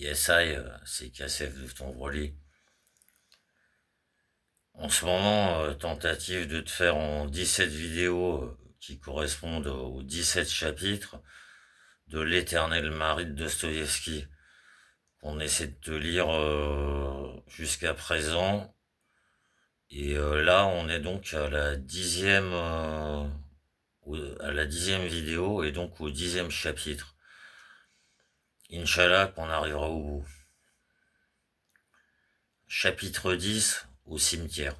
ISI, c'est KSF de Tombrely. En ce moment, tentative de te faire en 17 vidéos qui correspondent aux 17 chapitres de L'Éternel mari de Dostoïevski, qu'on essaie de te lire jusqu'à présent. Et là, on est donc à la dixième vidéo et donc au 10e chapitre. Inch'Allah qu'on arrivera au bout. Chapitre 10, au cimetière.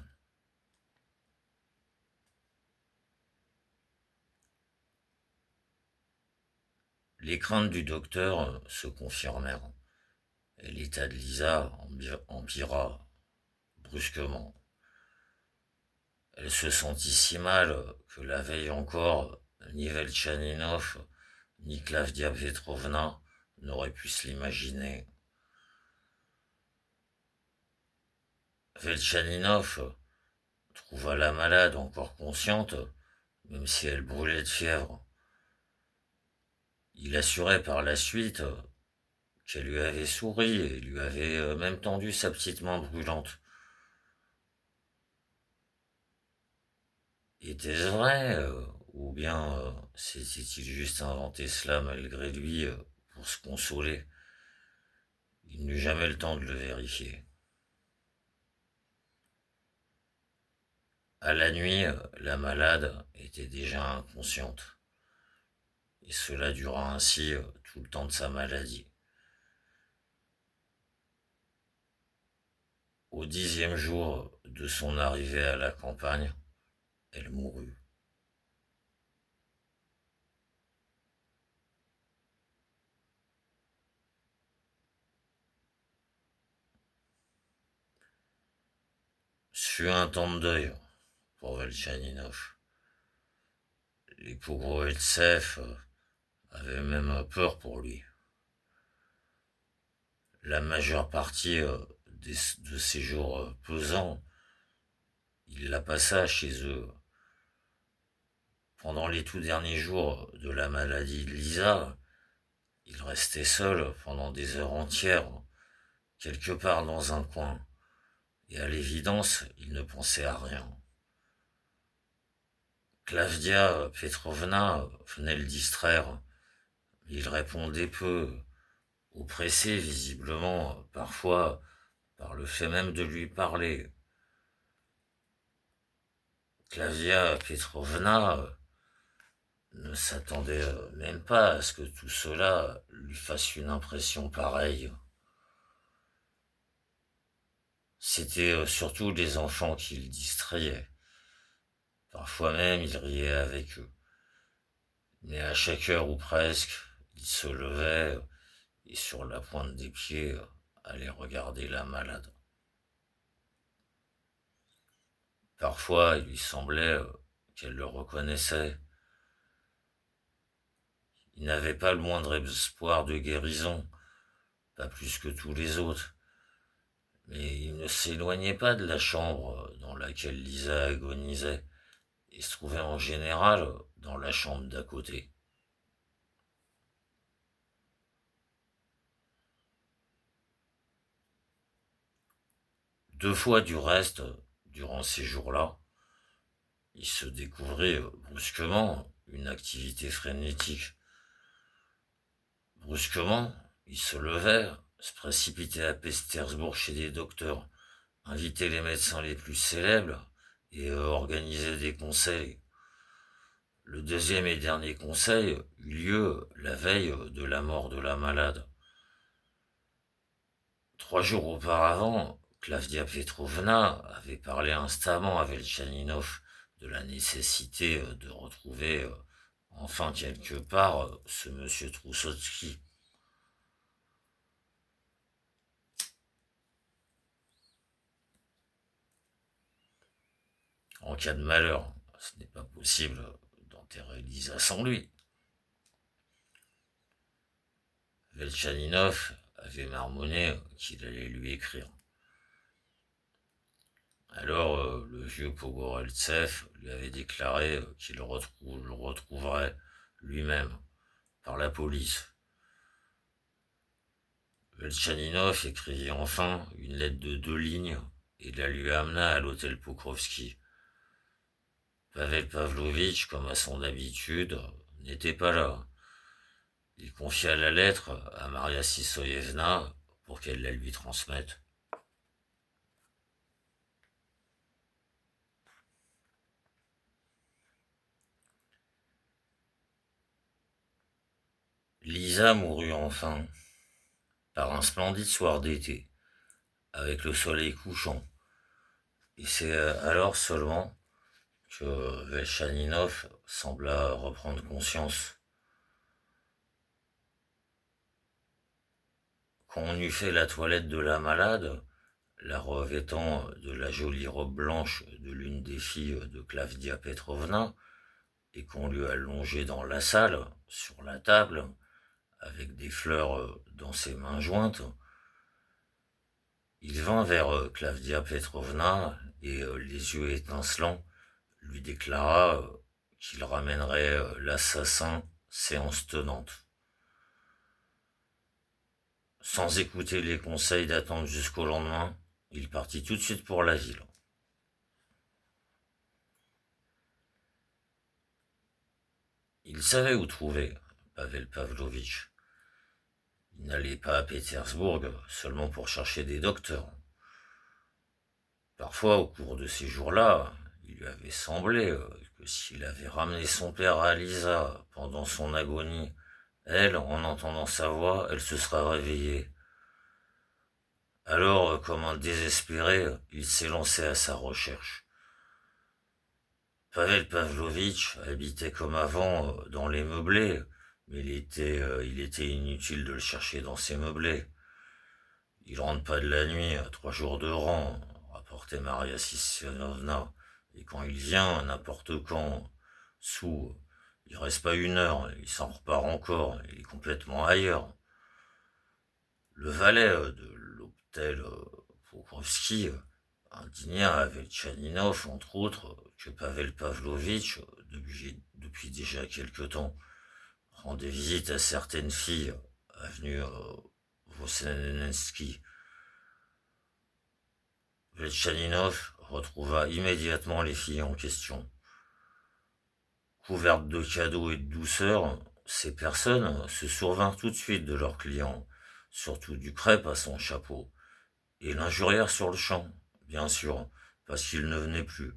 Les craintes du docteur se confirmèrent, et l'état de Lisa empira brusquement. Elle se sentit si mal que la veille encore, ni Velchaninov, ni Klavdia Petrovna n'auraient pu se l'imaginer. Velchaninov trouva la malade encore consciente, même si elle brûlait de fièvre. Il assurait par la suite qu'elle lui avait souri et lui avait même tendu sa petite main brûlante. Était-ce vrai ou bien s'était-il juste inventé cela malgré lui pour se consoler? Il n'eut jamais le temps de le vérifier. À la nuit, la malade était déjà inconsciente. Et cela dura ainsi tout le temps de sa maladie. Au 10e jour de son arrivée à la campagne, elle mourut. Ce fut un temps de deuil pour Velchaninov. Les Pogoretsev avaient même peur pour lui. La majeure partie de ses jours pesants, il la passa chez eux. Pendant les tout derniers jours de la maladie de Lisa, il restait seul pendant des heures entières, quelque part dans un coin, et à l'évidence, il ne pensait à rien. Klavdia Petrovna venait le distraire, mais il répondait peu, oppressé visiblement, parfois, par le fait même de lui parler. Klavdia Petrovna ne s'attendait même pas à ce que tout cela lui fasse une impression pareille. C'était surtout les enfants qui le distrayaient. Parfois même, il riait avec eux. Mais à chaque heure ou presque, il se levait et sur la pointe des pieds allait regarder la malade. Parfois, il lui semblait qu'elle le reconnaissait. Il n'avait pas le moindre espoir de guérison, pas plus que tous les autres. Mais il ne s'éloignait pas de la chambre dans laquelle Lisa agonisait, et se trouvait en général dans la chambre d'à côté. Deux fois du reste, durant ces jours-là, il se découvrait brusquement une activité frénétique. Brusquement, il se levait, se précipitait à Pétersbourg chez des docteurs, invitait les médecins les plus célèbres et organisait des conseils. Le deuxième et dernier conseil eut lieu la veille de la mort de la malade. 3 jours auparavant, Klavdia Petrovna avait parlé instamment à Velchaninov de la nécessité de retrouver enfin quelque part ce monsieur Troussotsky. En cas de malheur, ce n'est pas possible d'enterrer Lisa sans lui. Velchaninov avait marmonné qu'il allait lui écrire. Alors le vieux Pogoreltsev lui avait déclaré qu'il le retrouverait lui-même par la police. Velchaninov écrivit enfin une lettre de 2 lignes et la lui amena à l'hôtel Pokrovski. Pavel Pavlovitch, comme à son habitude, n'était pas là. Il confia la lettre à Maria Sisoyevna pour qu'elle la lui transmette. Lisa mourut enfin, par un splendide soir d'été, avec le soleil couchant, et c'est alors seulement que Velchaninov sembla reprendre conscience. Quand on eut fait la toilette de la malade, la revêtant de la jolie robe blanche de l'une des filles de Klavdia Petrovna, et qu'on lui a allongé dans la salle, sur la table, avec des fleurs dans ses mains jointes, il vint vers Klavdia Petrovna et, les yeux étincelants, lui déclara qu'il ramènerait l'assassin séance tenante. Sans écouter les conseils d'attendre jusqu'au lendemain, il partit tout de suite pour la ville. Il savait où trouver Pavel Pavlovitch. Il n'allait pas à Pétersbourg seulement pour chercher des docteurs. Parfois, au cours de ces jours-là, il lui avait semblé que s'il avait ramené son père à Lisa pendant son agonie, elle, en entendant sa voix, elle se serait réveillée. Alors, comme un désespéré, il s'est lancé à sa recherche. Pavel Pavlovitch habitait comme avant dans les meublés, mais il était inutile de le chercher dans ses meublés. Il rentre pas de la nuit à 3 jours de rang, rapportait Maria Sisionovna, et quand il vient, n'importe quand, sous, il reste pas 1 heure, il s'en repart encore, il est complètement ailleurs. Le valet de l'hôtel Pokrovski indigna avec Tchaninov, entre autres, que Pavel Pavlovitch, depuis déjà quelque temps, rendait visite à certaines filles, avenue Vosnensky. Velchaninov retrouva immédiatement les filles en question. Couvertes de cadeaux et de douceur, ces personnes se souvinrent tout de suite de leurs clients, surtout du crêpe à son chapeau, et l'injurièrent sur le champ, bien sûr, parce qu'il ne venait plus.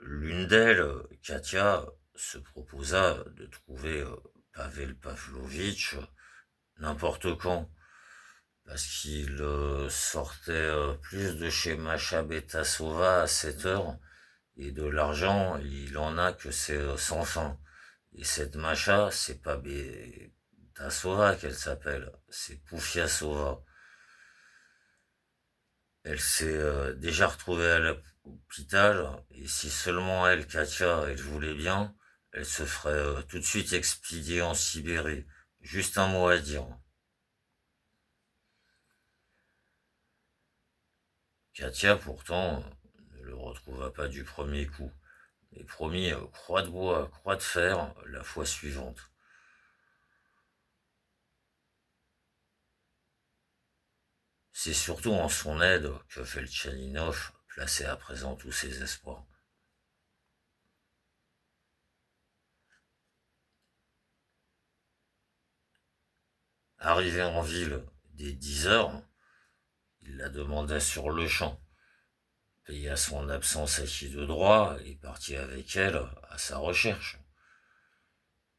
L'une d'elles, Katia, se proposa de trouver Pavel Pavlovitch n'importe quand, parce qu'il sortait plus de chez Masha Betasova à 7 heures, et de l'argent, il en a que c'est sans fin. Et cette Masha, c'est pas Betasova qu'elle s'appelle, c'est Poufiasova. Elle s'est déjà retrouvée à l'hôpital, et si seulement elle, Katia, elle voulait bien, elle se ferait tout de suite expédier en Sibérie. Juste un mot à dire. Katia, pourtant, ne le retrouva pas du premier coup, mais promit croix de bois, croix de fer la fois suivante. C'est surtout en son aide que Velchaninov plaçait à présent tous ses espoirs. Arrivé en ville dès 10 heures, il la demanda sur le champ, paya son absence à qui de droit et partit avec elle à sa recherche.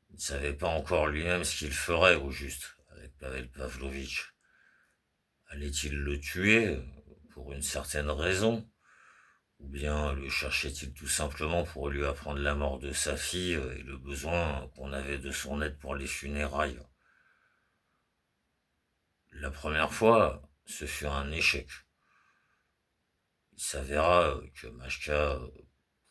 Il ne savait pas encore lui-même ce qu'il ferait au juste avec Pavel Pavlovitch. Allait-il le tuer pour une certaine raison, ou bien le cherchait-il tout simplement pour lui apprendre la mort de sa fille et le besoin qu'on avait de son aide pour les funérailles? La première fois, ce fut un échec. Il s'avéra que Mashka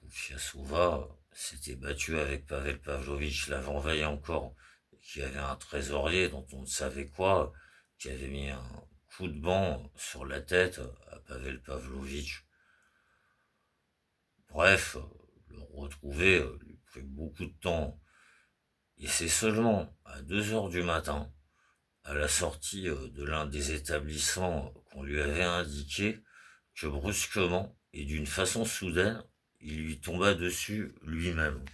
Poufiasova s'était battue avec Pavel Pavlovitch l'avant-veille encore, et qu'il y avait un trésorier dont on ne savait quoi, qui avait mis un coup de banc sur la tête à Pavel Pavlovitch. Bref, le retrouver lui prit beaucoup de temps, Et c'est seulement à 2 heures du matin, à la sortie de l'un des établissements qu'on lui avait indiqué, que brusquement et d'une façon soudaine, il lui tomba dessus lui-même.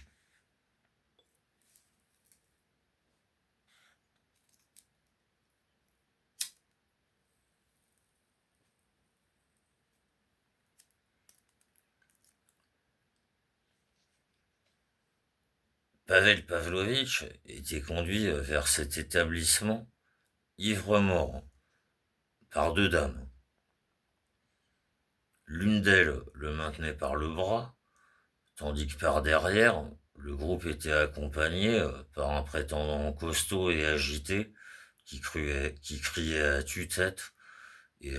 Pavel Pavlovitch était conduit vers cet établissement ivre-mort par deux dames. L'une d'elles le maintenait par le bras, tandis que par derrière, le groupe était accompagné par un prétendant costaud et agité qui criait à tue-tête et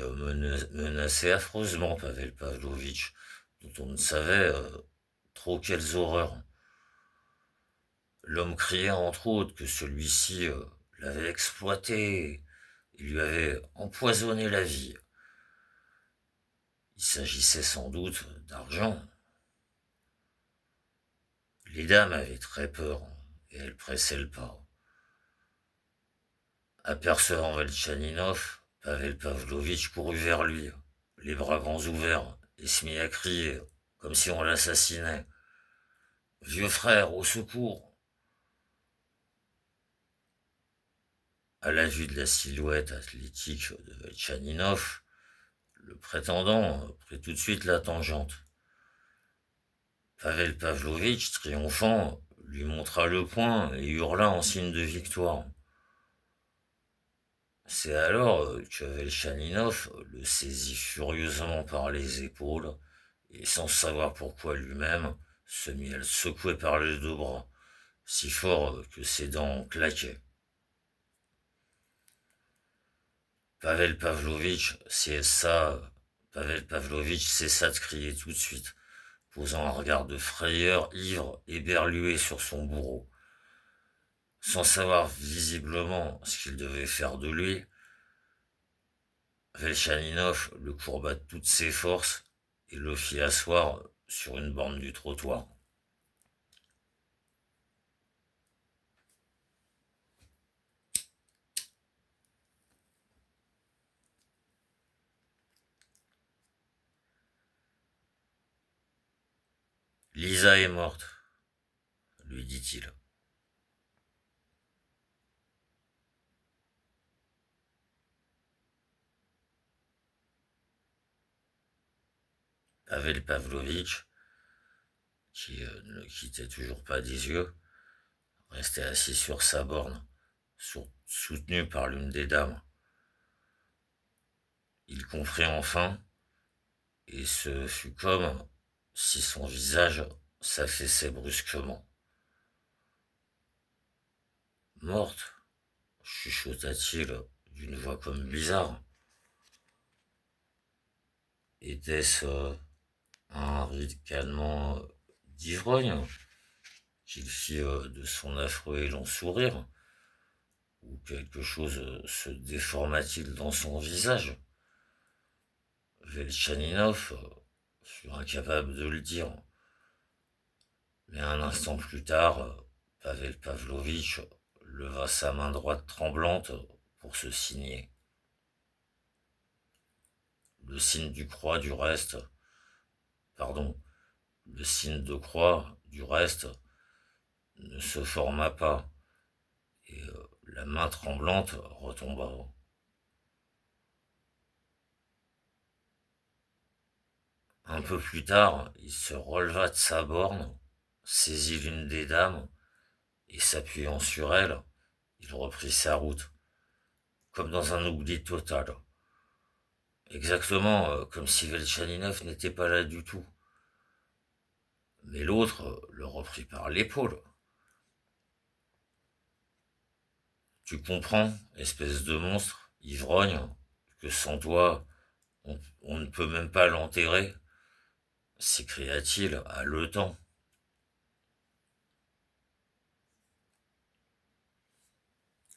menaçait affreusement Pavel Pavlovitch, dont on ne savait trop quelles horreurs. L'homme criait entre autres que celui-ci l'avait exploité et lui avait empoisonné la vie. Il s'agissait sans doute d'argent. Les dames avaient très peur et elles pressaient le pas. Apercevant Velchaninov, Pavel Pavlovitch courut vers lui, les bras grands ouverts, et se mit à crier, comme si on l'assassinait. Vieux frère, au secours! À la vue de la silhouette athlétique de Velchaninov, le prétendant prit tout de suite la tangente. Pavel Pavlovitch, triomphant, lui montra le poing et hurla en signe de victoire. C'est alors que Velchaninov le saisit furieusement par les épaules et, sans savoir pourquoi lui-même, se mit à le secouer par les deux bras, si fort que ses dents claquaient. Pavel Pavlovitch cessa de crier tout de suite, posant un regard de frayeur ivre et berlué sur son bourreau. Sans savoir visiblement ce qu'il devait faire de lui, Velchaninov le courba de toutes ses forces et le fit asseoir sur une borne du trottoir. Lisa est morte, lui dit-il. Pavel Pavlovitch, qui ne le quittait toujours pas des yeux, restait assis sur sa borne, soutenu par l'une des dames. Il comprit enfin, et ce fut comme si son visage s'affaissait brusquement. Morte, chuchota-t-il d'une voix comme bizarre. Était-ce un ricanement d'ivrogne qu'il fit de son affreux et long sourire, ou quelque chose se déforma-t-il dans son visage? Velchaninov fut incapable de le dire, mais un instant plus tard, Pavel Pavlovitch leva sa main droite tremblante pour se signer. Le signe du croix du reste, pardon, le signe de croix du reste ne se forma pas, et la main tremblante retomba. Un peu plus tard, il se releva de sa borne, saisit l'une des dames, et s'appuyant sur elle, il reprit sa route, comme dans un oubli total. Exactement comme si Velchaninov n'était pas là du tout. Mais l'autre le reprit par l'épaule. Tu comprends, espèce de monstre, ivrogne, que sans toi, on ne peut même pas l'enterrer, s'écria-t-il, haletant.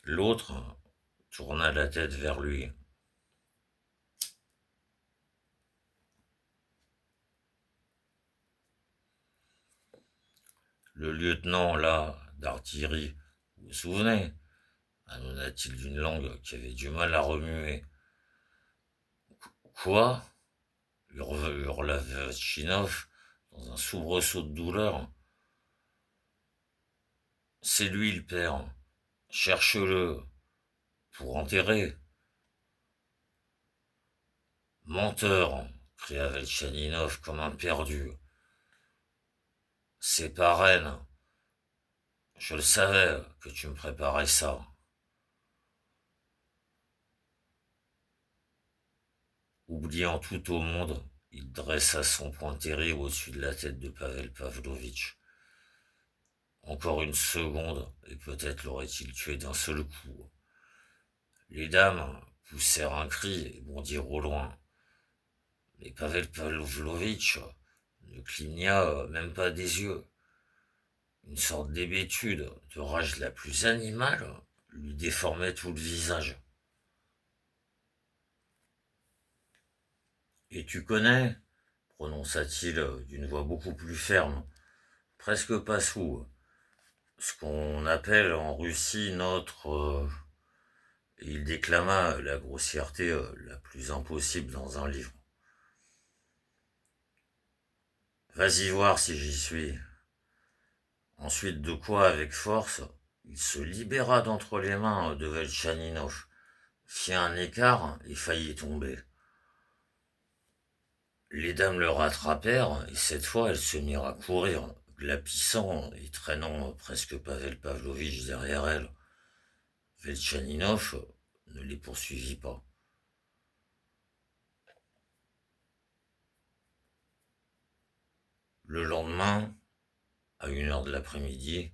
L'autre tourna la tête vers lui. Le lieutenant, là, d'artillerie, Vous vous souvenez? Annonna-t-il d'une langue qui avait du mal à remuer. Quoi? Hurla Verchinov dans un soubresaut de douleur. C'est lui le père. Cherche-le. Pour enterrer. Menteur, cria Velchaninov comme un perdu. C'est pas Rennes. Je le savais que tu me préparais ça. Oubliant tout au monde, il dressa son poing terrible au-dessus de la tête de Pavel Pavlovitch. Encore une seconde, et peut-être l'aurait-il tué d'un seul coup. Les dames poussèrent un cri et bondirent au loin. Mais Pavel Pavlovitch ne cligna même pas des yeux. Une sorte d'hébétude, de rage la plus animale, lui déformait tout le visage. Et tu connais, prononça-t-il d'une voix beaucoup plus ferme, presque pas sourde, ce qu'on appelle en Russie notre... et il déclama la grossièreté la plus impossible dans un livre. Vas-y voir si j'y suis. Ensuite de quoi, avec force, il se libéra d'entre les mains de Velchaninov, fit un écart et faillit tomber. Les dames le rattrapèrent, et cette fois elles se mirent à courir, glapissant et traînant presque Pavel Pavlovitch derrière elles. Velchaninov ne les poursuivit pas. Le lendemain, à 1 heure de l'après-midi,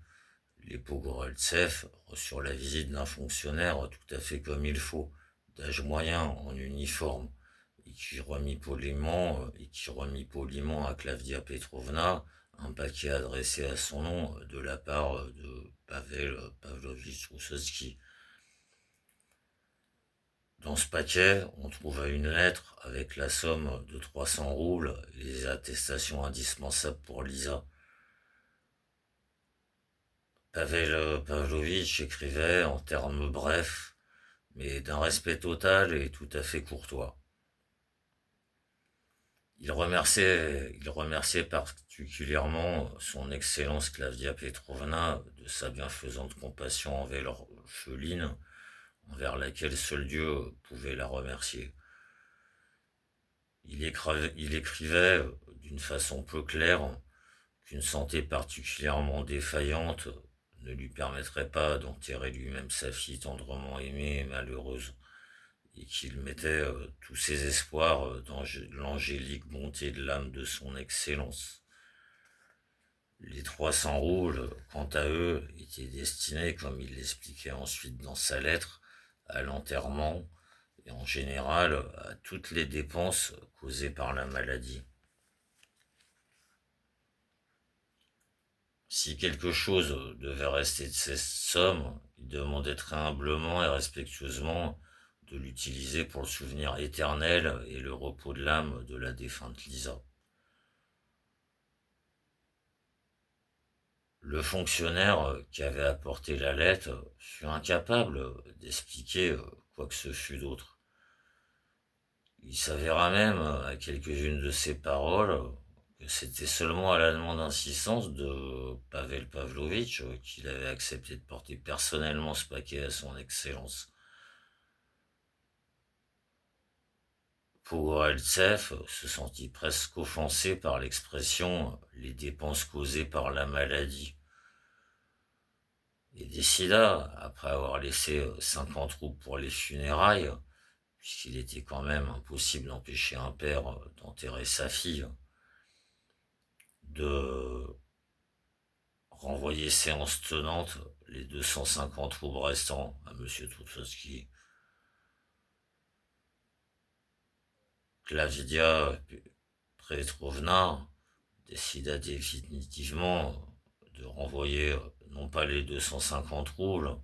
les Pogoreltsev reçurent la visite d'un fonctionnaire tout à fait comme il faut, d'âge moyen, en uniforme, et qui remit poliment à Klavdia Petrovna un paquet adressé à son nom de la part de Pavel Pavlovitch Roussevski. Dans ce paquet, on trouva une lettre avec la somme de 300 roubles et les attestations indispensables pour Lisa. Pavel Pavlovitch écrivait en termes brefs, mais d'un respect total et tout à fait courtois. Il remerciait particulièrement son Excellence Klavdia Petrovna de sa bienfaisante compassion envers l'orpheline, envers laquelle seul Dieu pouvait la remercier. Il écrivait d'une façon peu claire qu'une santé particulièrement défaillante ne lui permettrait pas d'enterrer lui-même sa fille tendrement aimée et malheureuse, et qu'il mettait tous ses espoirs dans l'angélique bonté de l'âme de son Excellence. Les 300 roubles, quant à eux, étaient destinés, comme il l'expliquait ensuite dans sa lettre, à l'enterrement et en général à toutes les dépenses causées par la maladie. Si quelque chose devait rester de cette somme, il demandait très humblement et respectueusement de l'utiliser pour le souvenir éternel et le repos de l'âme de la défunte Lisa. Le fonctionnaire qui avait apporté la lettre fut incapable d'expliquer quoi que ce fût d'autre. Il s'avéra même, à quelques-unes de ses paroles, que c'était seulement à la demande insistante de Pavel Pavlovitch qu'il avait accepté de porter personnellement ce paquet à son Excellence. Pogoreltsev se sentit presque offensé par l'expression les dépenses causées par la maladie et décida, après avoir laissé 50 roubles pour les funérailles, puisqu'il était quand même impossible d'empêcher un père d'enterrer sa fille, de renvoyer séance tenante les 250 roubles restants à M. Trotsky. Klavdia Petrovna décida définitivement de renvoyer non pas les 250 roubles,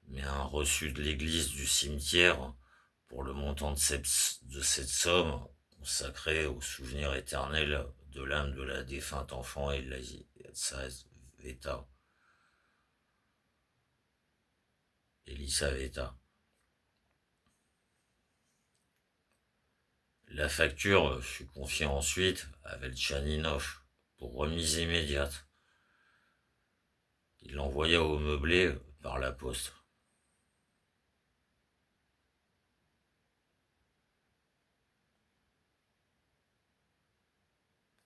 mais un reçu de l'église du cimetière pour le montant de cette somme consacrée au souvenir éternel de l'âme de la défunte enfant Elisaveta. Elisaveta. La facture fut confiée ensuite à Velchaninov pour remise immédiate. Il l'envoya au meublé par la poste.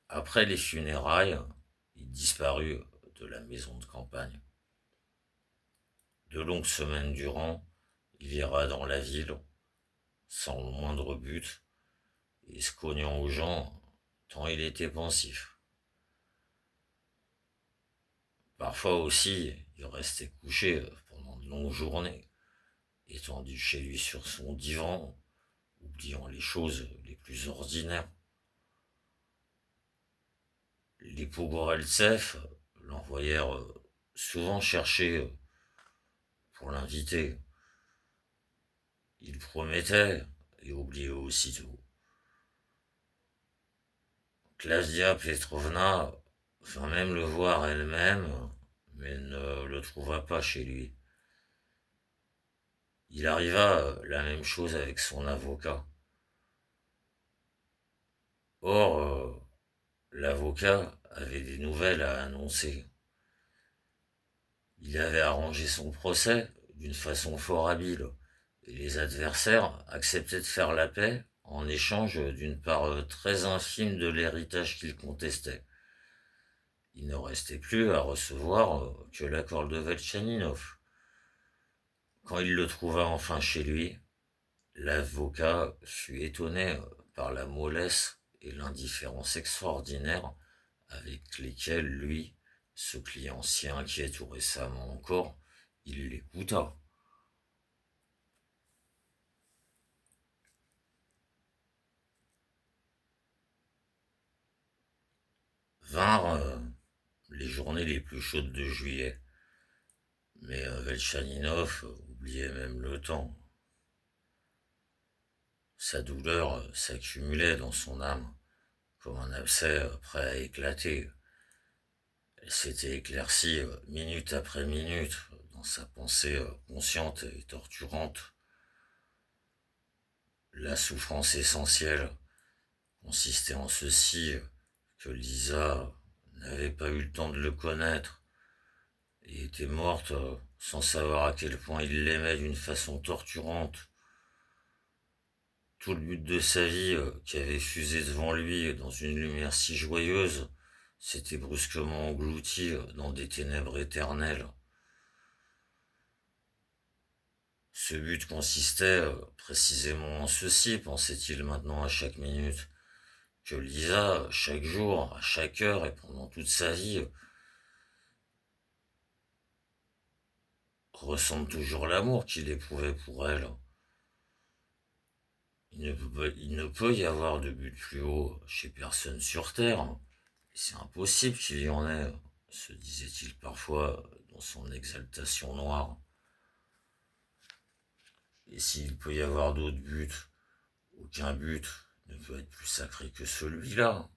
Après les funérailles, il disparut de la maison de campagne. De longues semaines durant, il ira dans la ville, sans le moindre but, et se cognant aux gens, tant il était pensif. Parfois aussi, il restait couché pendant de longues journées, étendu chez lui sur son divan, oubliant les choses les plus ordinaires. Les Pogoreltsev l'envoyèrent souvent chercher pour l'inviter. Il promettait et oubliait aussitôt. Claudia Petrovna vint même le voir elle-même, mais ne le trouva pas chez lui. Il arriva la même chose avec son avocat. Or, l'avocat avait des nouvelles à annoncer. Il avait arrangé son procès d'une façon fort habile, et les adversaires acceptaient de faire la paix en échange d'une part très infime de l'héritage qu'ils contestaient. Il ne restait plus à recevoir que l'accord de Velchaninov. Quand il le trouva enfin chez lui, l'avocat fut étonné par la mollesse et l'indifférence extraordinaire avec lesquels lui, ce client si inquiet tout récemment encore, il l'écouta. Vinrent les journées les plus chaudes de juillet, mais Velchaninov oubliait même le temps. Sa douleur s'accumulait dans son âme, comme un abcès prêt à éclater. Elle s'était éclaircie minute après minute dans sa pensée consciente et torturante. La souffrance essentielle consistait en ceci, que Lisa n'avait pas eu le temps de le connaître et était morte sans savoir à quel point il l'aimait d'une façon torturante. Tout le but de sa vie, qui avait fusé devant lui dans une lumière si joyeuse, s'était brusquement englouti dans des ténèbres éternelles. Ce but consistait précisément en ceci, pensait-il maintenant à chaque minute, que Lisa, chaque jour, à chaque heure et pendant toute sa vie, ressente toujours l'amour qu'il éprouvait pour elle. Il ne peut y avoir de but plus haut chez personne sur Terre. C'est impossible qu'il y en ait, se disait-il parfois dans son exaltation noire. Et s'il peut y avoir d'autres buts, aucun but ne peut être plus sacré que celui-là.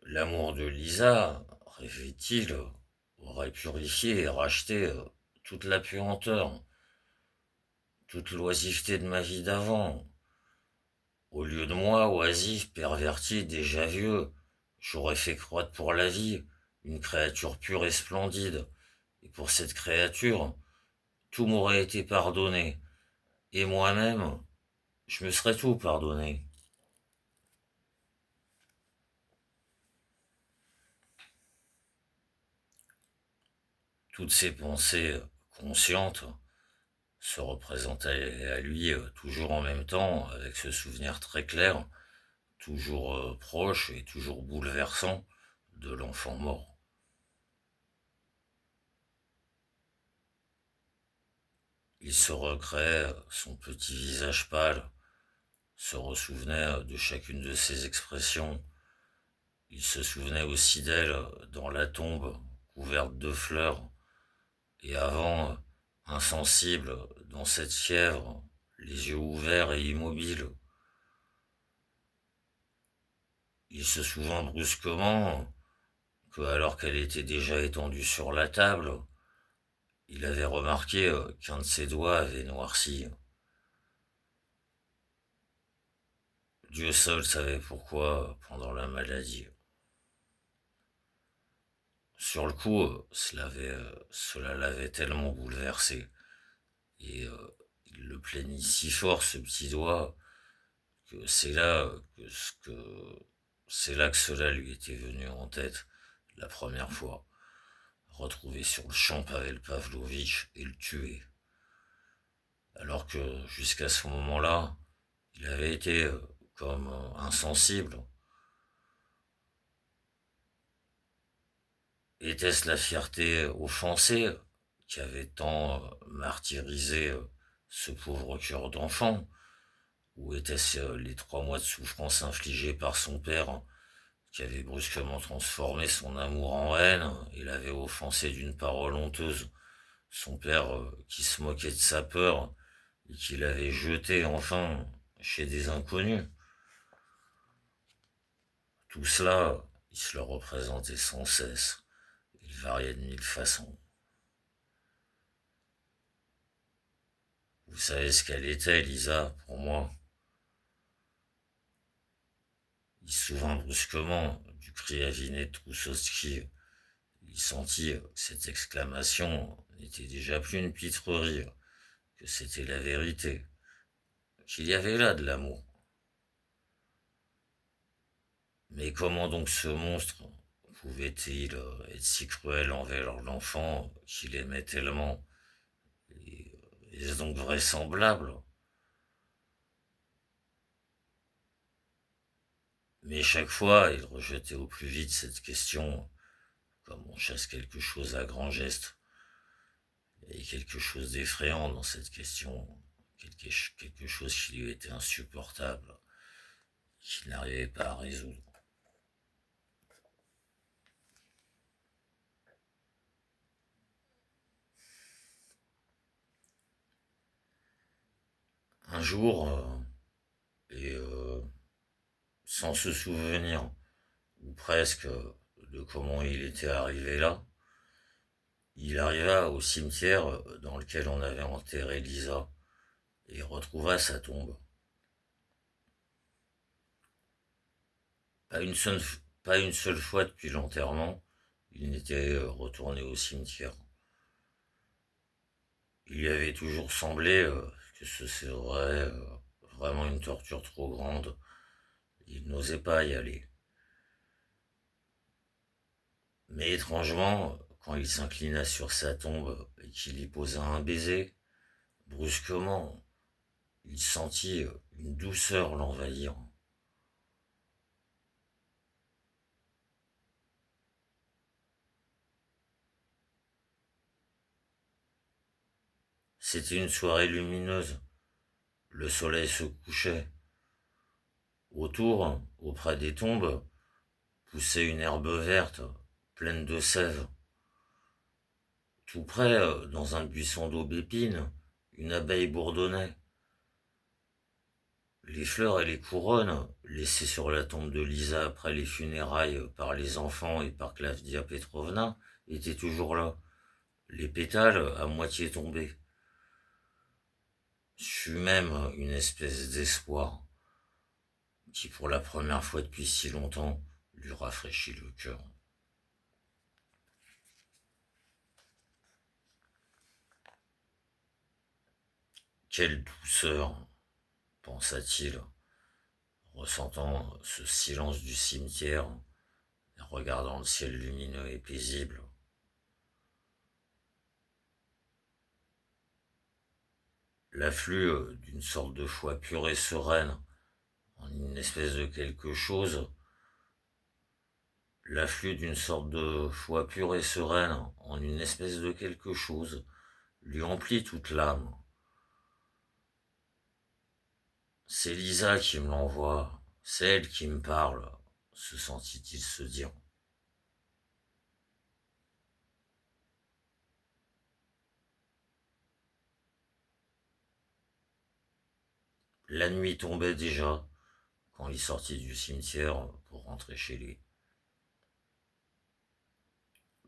L'amour de Lisa, rêvait-il, aurait purifié et racheté toute la puanteur, toute l'oisiveté de ma vie d'avant. Au lieu de moi, oisif, perverti, déjà vieux, j'aurais fait croître pour la vie une créature pure et splendide. Et pour cette créature, tout m'aurait été pardonné. Et moi-même, je me serais tout pardonné. Toutes ces pensées conscientes se représentaient à lui toujours en même temps, avec ce souvenir très clair, toujours proche et toujours bouleversant de l'enfant mort. Il se recréait son petit visage pâle, se ressouvenait de chacune de ses expressions. Il se souvenait aussi d'elle dans la tombe, couverte de fleurs, et avant, insensible, dans cette fièvre, les yeux ouverts et immobiles. Il se souvint brusquement que, alors qu'elle était déjà étendue sur la table, il avait remarqué qu'un de ses doigts avait noirci. Dieu seul savait pourquoi pendant la maladie. Sur le coup, cela l'avait tellement bouleversé. Et il le plaignit si fort, ce petit doigt, que c'est là que cela lui était venu en tête la première fois. Retrouver sur le champ Pavel Pavlovitch et le tuer. Alors que jusqu'à ce moment-là, il avait été comme insensible. Était-ce la fierté offensée qui avait tant martyrisé ce pauvre cœur d'enfant? Ou était-ce les 3 mois de souffrance infligée par son père qui avait brusquement transformé son amour en haine et l'avait offensé d'une parole honteuse? Son père qui se moquait de sa peur et qui l'avait jeté enfin chez des inconnus. Tout cela, il se le représentait sans cesse. Il variait de 1000 façons. Vous savez ce qu'elle était, Lisa, pour moi? Il se souvint brusquement du cri aviné de Troussowski. Il sentit que cette exclamation n'était déjà plus une pitrerie, que c'était la vérité, qu'il y avait là de l'amour. Mais comment donc ce monstre pouvait-il être si cruel envers l'enfant qu'il aimait tellement? Est-ce donc vraisemblable? Mais chaque fois, il rejetait au plus vite cette question, comme on chasse quelque chose à grands gestes. Il y avait quelque chose d'effrayant dans cette question, quelque chose qui lui était insupportable, qu'il n'arrivait pas à résoudre. Un jour, et sans se souvenir, ou presque, de comment il était arrivé là, il arriva au cimetière dans lequel on avait enterré Lisa et retrouva sa tombe. Pas une seule, pas une seule fois depuis l'enterrement, il n'était retourné au cimetière. Il lui avait toujours semblé que ce serait vraiment une torture trop grande. Il n'osait pas y aller. Mais étrangement, quand il s'inclina sur sa tombe et qu'il y posa un baiser, brusquement, il sentit une douceur l'envahir. C'était une soirée lumineuse. Le soleil se couchait. Autour, auprès des tombes, poussait une herbe verte, pleine de sève. Tout près, dans un buisson d'aubépine, une abeille bourdonnait. Les fleurs et les couronnes, laissées sur la tombe de Lisa après les funérailles par les enfants et par Klavdia Petrovna, étaient toujours là, les pétales à moitié tombés. C'eut même une espèce d'espoir qui, pour la première fois depuis si longtemps, lui rafraîchit le cœur. Quelle douceur, pensa-t-il, ressentant ce silence du cimetière et regardant le ciel lumineux et paisible. L'afflux d'une sorte de foi pure et sereine en une espèce de quelque chose, l'afflux d'une sorte de foi pure et sereine en une espèce de quelque chose lui emplit toute l'âme. C'est Lisa qui me l'envoie, c'est elle qui me parle, se sentit-il se dire. La nuit tombait déjà quand il sortit du cimetière pour rentrer chez lui.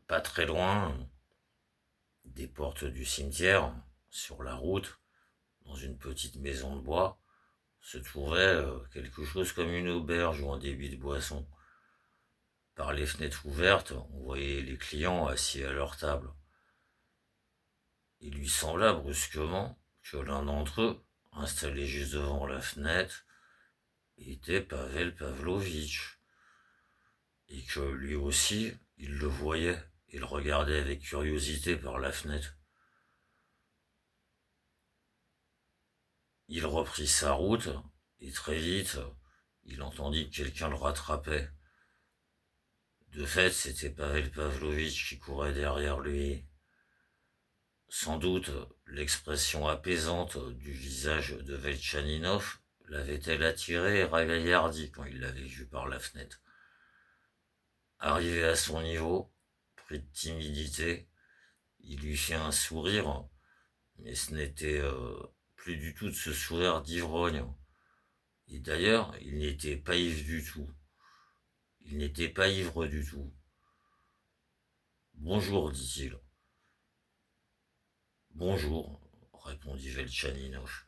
Pas très loin, des portes du cimetière, sur la route, dans une petite maison de bois, se trouvait quelque chose comme une auberge ou un débit de boisson. Par les fenêtres ouvertes, on voyait les clients assis à leur table. Il lui sembla brusquement que l'un d'entre eux, installé juste devant la fenêtre, était Pavel Pavlovitch, et que lui aussi, il le voyait et le regardait avec curiosité par la fenêtre. Il reprit sa route, et très vite, il entendit que quelqu'un le rattrapait. De fait, c'était Pavel Pavlovitch qui courait derrière lui. Sans doute, l'expression apaisante du visage de Velchaninov l'avait-elle attiré et ragaillardi quand il l'avait vu par la fenêtre. Arrivé à son niveau, pris de timidité, il lui fit un sourire, mais ce n'était plus du tout de ce sourire d'ivrogne. Et d'ailleurs, il n'était pas ivre du tout. Il n'était pas ivre du tout. Bonjour, dit-il. Bonjour, répondit Velchaninov.